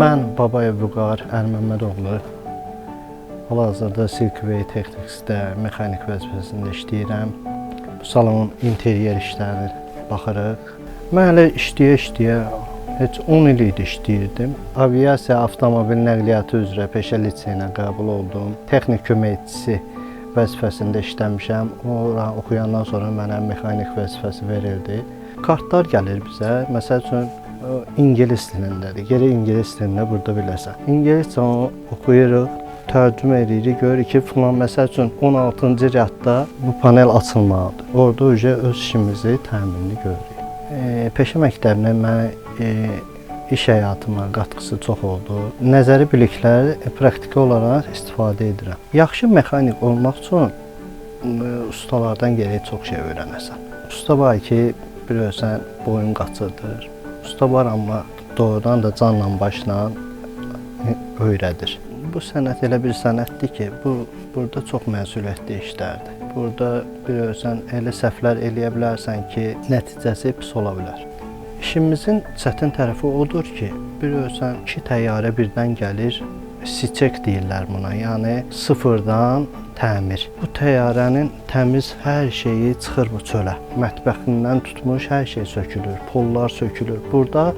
Mən Babayev Vüqar Əlməmmədoğlu. Hal-hazırda Silkway Texnicsdə mexanik vəzifəsində işləyirəm. Bu salonun interyer işlərinə baxırıq. Mən hələ işləyə-işləyə heç 10 il idi işləyirdim. Aviasiya, avtomobil nəqliyyatı üzrə peşə liseyinə qəbul oldum. Texnik köməkçisi vəzifəsində işləmişəm. Ora oxuyandan sonra mənə mexanik vəzifəsi verildi. Kartlar gəlir bizə. Məsəl üçün İngilis dilindədir. Gərək İngilis dilində burada biləsən. İngiliscə onu oxuyuruq, tərcümə edirik, görürük ki, filan məsəl üçün 16-cı rəddə bu panel açılmalıdır. Orada öz işimizi təminli görürük. Peşə məktəbində mənə iş həyatıma qatqısı çox oldu. Nəzəri bilikləri praktiki olaraq istifadə edirəm. Yaxşı mexanik olmaq üçün ustalardan gərək çox şey öyrənəsən. Usta var ki, bilirsən, boyun qaçırdır. Usta var, amma doğrudan da canla başla öyrədir. Bu sənət elə bir sənətdir ki, burada çox məsuliyyətli işlərdir. Burada bilirsən, elə səhvlər eləyə bilərsən ki, nəticəsi pis ola bilər. İşimizin çətin tərəfi odur ki, bilirsən, 2 təyyarə birdən gəlir, siçek deyirlər buna, yəni sıfırdan təmir. Bu təyyarənin təmiz hər şeyi çıxır bu çölə. Mətbəxindən tutmuş hər şey sökülür, pollar sökülür. Burada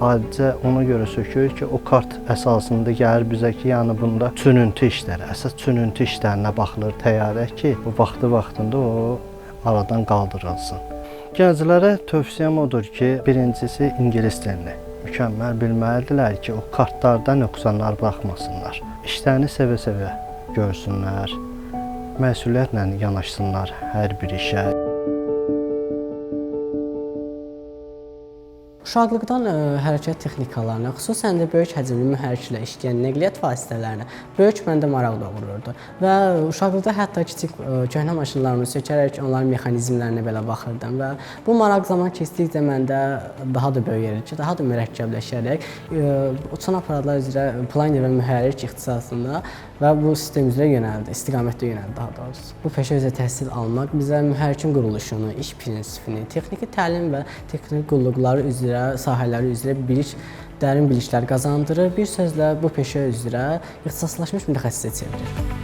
adicə ona görə sökülür ki, o kart əsasında gəlir bizə ki, yəni bunda çününtü işləri, əsas çününtü işlərinə baxılır təyyarə ki, bu vaxtında o aradan qaldırılsın. Gənclərə tövsiyəm odur ki, birincisi İngilis dilini mükəmməl bilməlidirlər ki, o kartlarda nöqsanlar baxmasınlar. İşlərini sevə-sevə görsünlər. Məsuliyyətlə yanaşsınlar hər bir işə. Uşaqlıqdan hərəkət texnikalarına, xüsusən də böyük həcmli mühərriklə işləyən nəqliyyat vasitələrinə böyük məndə maraq doğururdu. Və uşaqlıqda hətta kiçik köhnə maşınlarımı sökərək onların mexanizmlərinə belə baxırdım və bu maraq zaman keçdikcə məndə daha da böyüyərək, daha da mürəkkəbləşərək uçan aparatlar üzrə planer və mühərrik ixtisasında və bu sistem üzrə istiqamətdə yönəldi daha doğrusu. Bu peşə üzrə təhsil almaq bizə mühərrikin quruluşunu, iş prinsipini, texniki təlim və texniki qulluqları üzrə sahələri üzrə dərin biliklər qazandırır. Bir sözlə bu peşə üzrə ixtisaslaşmış mütəxəssisə çevirir.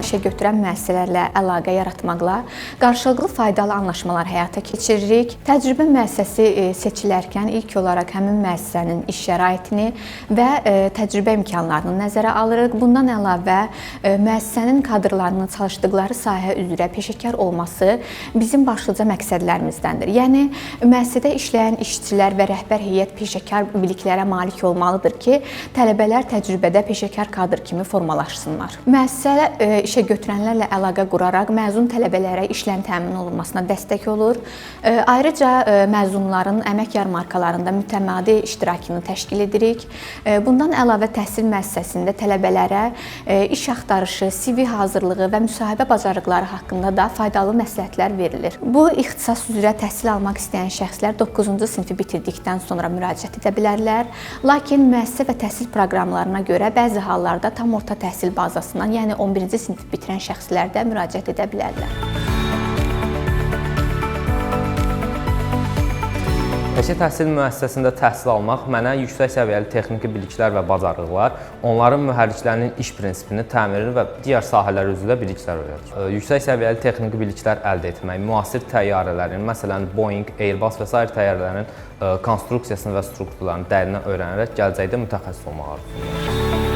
İşə götürən müəssisələrlə əlaqə yaratmaqla qarşılıqlı faydalı anlaşmalar həyata keçiririk. Təcrübə müəssisəsi seçilərkən ilk olaraq həmin müəssisənin iş şəraitini və təcrübə imkanlarını nəzərə alırıq. Bundan əlavə müəssisənin kadrlarının çalışdıqları sahə üzrə peşəkar olması bizim başlıca məqsədlərimizdəndir. Yəni müəssisədə işləyən işçilər və rəhbər heyət peşəkar biliklərə malik olmalıdır ki, tələbələr təcrübədə peşəkar kadr kimi formalaşsınlar. Müəssisə işə götürənlərlə əlaqə quraraq məzun tələbələrə işlə təmin olunmasına dəstək olur. Ayrıca məzunların əmək yarmarkalarında mütəmadi iştirakını təşkil edirik. Bundan əlavə təhsil müəssisəsində tələbələrə iş axtarışı, CV hazırlığı və müsahibə bacarıqları haqqında da faydalı məsləhətlər verilir. Bu ixtisas üzrə təhsil almaq istəyən şəxslər 9-cu sinifi bitirdikdən sonra müraciət edə bilərlər. Lakin müəssisə və təhsil proqramlarına görə bəzi hallarda tam orta təhsil bazasından, yəni 11-ci sinif bitirən şəxslər də müraciət edə bilərlər. Peşə təhsil müəssisəsində təhsil almaq mənə yüksək səviyyəli texniki biliklər və bacarıqlar, onların mühərriklərinin iş prinsipini, təmirini və digər sahələr üzrə biliklər öyrədir. Yüksək səviyyəli texniki biliklər əldə etmək, müasir təyyarələrin, məsələn Boeing, Airbus və sair təyyarələrin konstruksiyasını və strukturlarını dərindən öyrənərək gələcəkdə mütəxəssis olmaq arzusudur.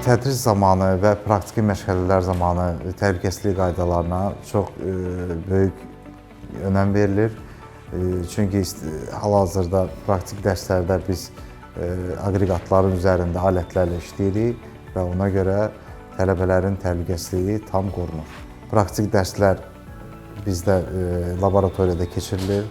Tədris zamanı və praktiki məşğələlər zamanı təhlükəsizlik qaydalarına çox böyük önəm verilir. Çünki hal-hazırda praktik dərslərdə biz aqreqatların üzərində alətlərlə işləyirik və ona görə tələbələrin təhlükəsizliyi tam qorunur. Praktik dərslər bizdə laboratoriyada keçirilir.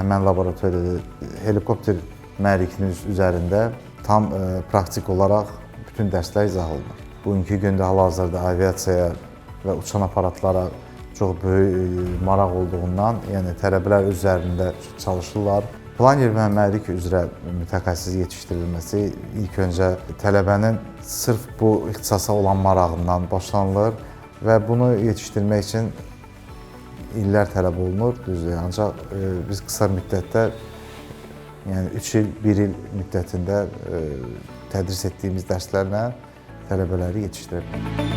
Həmən laboratoriyada helikopter mühərrikinin üzərində tam praktik olaraq bütün dərslər izah olunur. Bugünkü gündə hal-hazırda aviasiyaya və uçan aparatlara çox böyük maraq olduğundan, yəni tələbələr üzərində çalışırlar. Planer və mühərrik üzrə mütəxəssis yetişdirilməsi ilk öncə tələbənin sırf bu ixtisasa olan marağından başlanılır və bunu yetişdirmək üçün illər tələb olunur, düzdür. Ancaq biz qısa müddətdə, yəni 3 il, 1 il müddətində tədris etdiyimiz dərslərlə tələbələri yetişdirə bilərik.